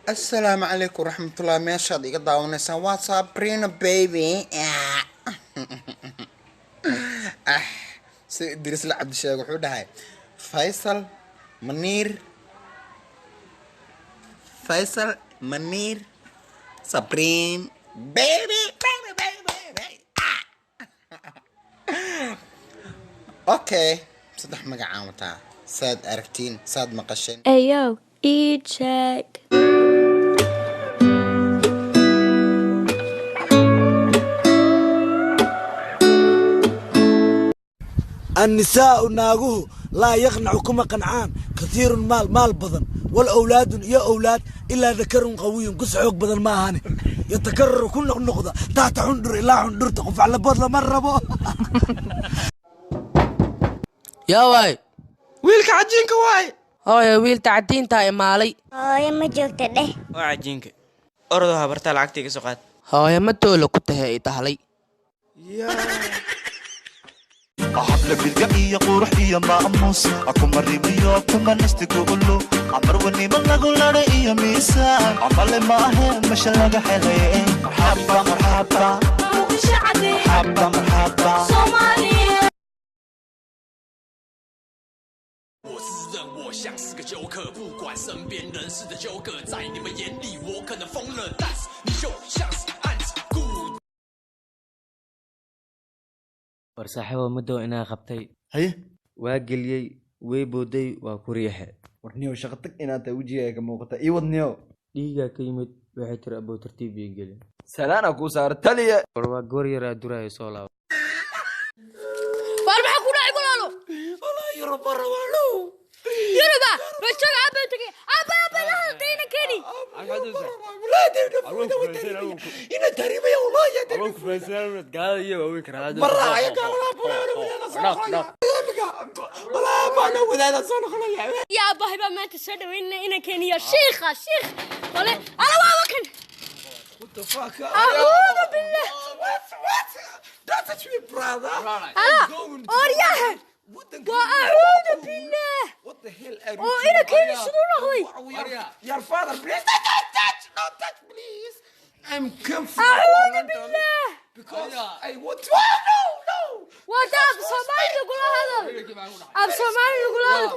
السلام عليكم ورحمة الله. meeshaad iga daawanaysaan waa Sabrina baby. si Idris la Cabdi Sheeg wuxuu dhahay Faisal Manir Sabrina baby. Okay, saddex magacaan wataa saad aragtiin saad maqasheen. Ayo, E-check. النساء ناقوه لا يقنعكم قنعان كثير مال بدن والأولاد يا أولاد إلا ذكر قوي قصعوك بدل ما هاني يتكرر كل نقطة تحت حندر إلا حندر تقف على بطل مرة بو يا واي wiilka cajiinka waay hooyo wiil tacdiinta imaalay hooyo ma joogta dheh waa cajiinka ordo habarta lacagtiga soo qaad hooyo ma toolo ku tahay ay tahlay حفلة بالقعية قروح إيا مأموس أكو مريبيو أكو منستي كولو عمر وني بلغو لنا إيا ميسان عمالي ما أهين مش لغا حلي مرحبا مرحبا مرحبا مرحبا صومالية 我自认我像是个酒客，不管身边人是的纠葛，在你们眼里我可能疯了，但是你就像是暗自孤。war muddo inaa qabtay haye waa geliyey way booday waa ku riixay warniyow shaqo tag inaad tahay wejigaaga ka muuqata ii wadniyow dhiigaa ka yimid waxay tiri aboo tartiib ii gelin salaana kuu saara taliya war waa goor yaraa duraayo soo laabo war maxaa ku dhacay golaalo والله يربى روالو يربى رجع عبتك عبا لا دينا كني ولادي إنا تريبا يا والله يا أبوك فنسان قال يا أبوك هذا مرة يا قال ولا ما نود هذا صون خليا يا أبا هبا ما تسدوا إن كني يا شيخ ولا أنا وابكن What the fuck أعوذ بالله Don't touch me brother أنا أريها وأعوذ بالله What the hell are you وإنا كني شنو نغوي Your father please don't touch no touch please I'm confused أعوذ بالله because I want to no وأب سماعي نقول هذا أب سماعي نقول هذا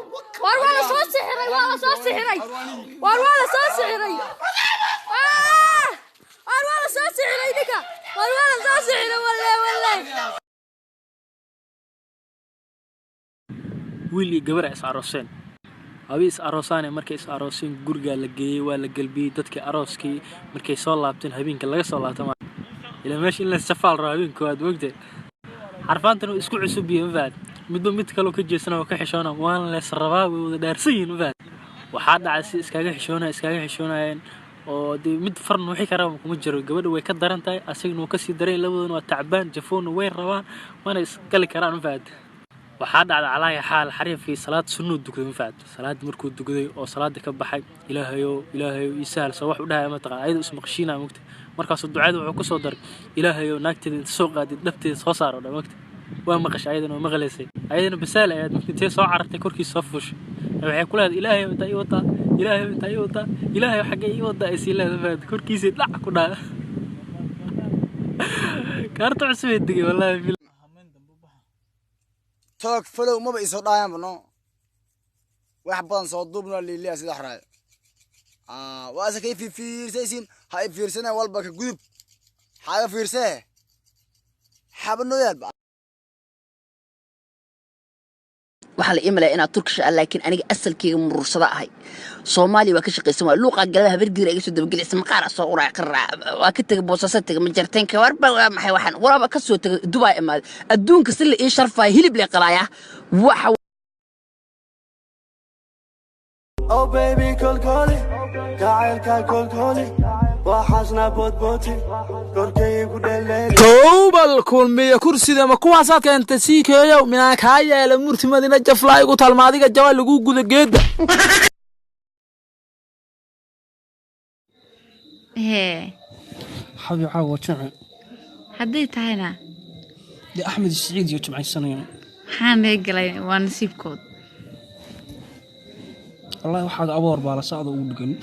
وأنا صوت سحري وأنا صوت سحري وأنا صوت سحري وأنا صوت سحري دكا وأنا صوت سحري والله wiil iyo gabar is arooseen habis aroosane markay is arooseen guriga la geeyay waa la galbiyay dadkii arooskii markay soo laabteen habeenka laga soo laabtay ila meesha in la safaal raabinko aad wogtay xarfaantana isku cusub yihiin faad midba mid kale ka jeesana oo ka xishoona waan la sarabaa way wada dhaarsiin faad waxa dhacay si iskaga xishoonayeen oo mid farn wixii ka rabo kuma jiro gabadha way ka daran tahay asagna ka sii dareen labadoodna waa tacbaan jafoon way rabaan wana iskali karaan faad waxaa dhacday calaaga xaal xariifkii salaad sunno dukaday faad salaad markuu dukaday oo salaada ka baxay ilaahayo isaal soo wax u dhahay ma taqaan ayadu ismaqshiina mugta markaas ducada wuxuu ku soo daray ilaahayo naagteeda inta soo qaadid dhabteeda soo saaro dhamagta waa maqash ayadana oo maqaleysay ayadana basaal ayad intee soo carartay korkiisa soo fuushay waxay ku leedahay ilaahayo inta ay wata ilaahayo xagee ii wada ay sii leedahay faad korkiisa dhac ku dhaa kaarta cusub ee digay wallahi توك فلو ما بقي صوت عام بنو واحد بدن صوت دوبنا اللي سيد حراي واسا كيف في سيسين هاي في سنة والبك جذب حاجة في رسالة حابنو يلبا waxaa la iimalay inaad turkish ah laakiin aniga asalkeyga murursada ahay Soomaali waa ka shaqeysan waa luuqa galada habargiir ay soo dabagelisay maqaar soo uraa qara waa ka tagay boosasada ma jarteenka warba maxay waxaan waraba ka soo tagay Dubai imaad adduunka si la ii sharfay hilib la qalaaya waxa Oh baby kolkoli jacaylka kolkoli waxaasna boodbooti korkay ku dheelay toobal kulmiye kursida ma kuwaasaad keentay sii keeyo minaa kaa yeela murtimadina jaflaay ugu talmaadiga jawaa lagu guda geeda حبي عاوة جمع حدي تهينا دي أحمد السعيد يجمع السنين حان يقلي ونسيب كود والله واحد عبور بالا ساعد ودقن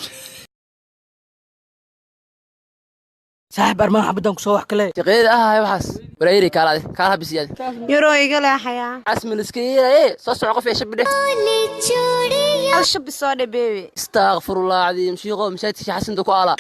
saaxiib armaan xabadan ku soo wax kale shaqeeda ahay waxaas wareeri kaalaade kaala habisiyaad yaro iga leexaya asmil iskiiray soo soco qof yeesha bidhe al shab soo dhabeewe astaghfirullah azim shiiqo masaajidka xasan ku ala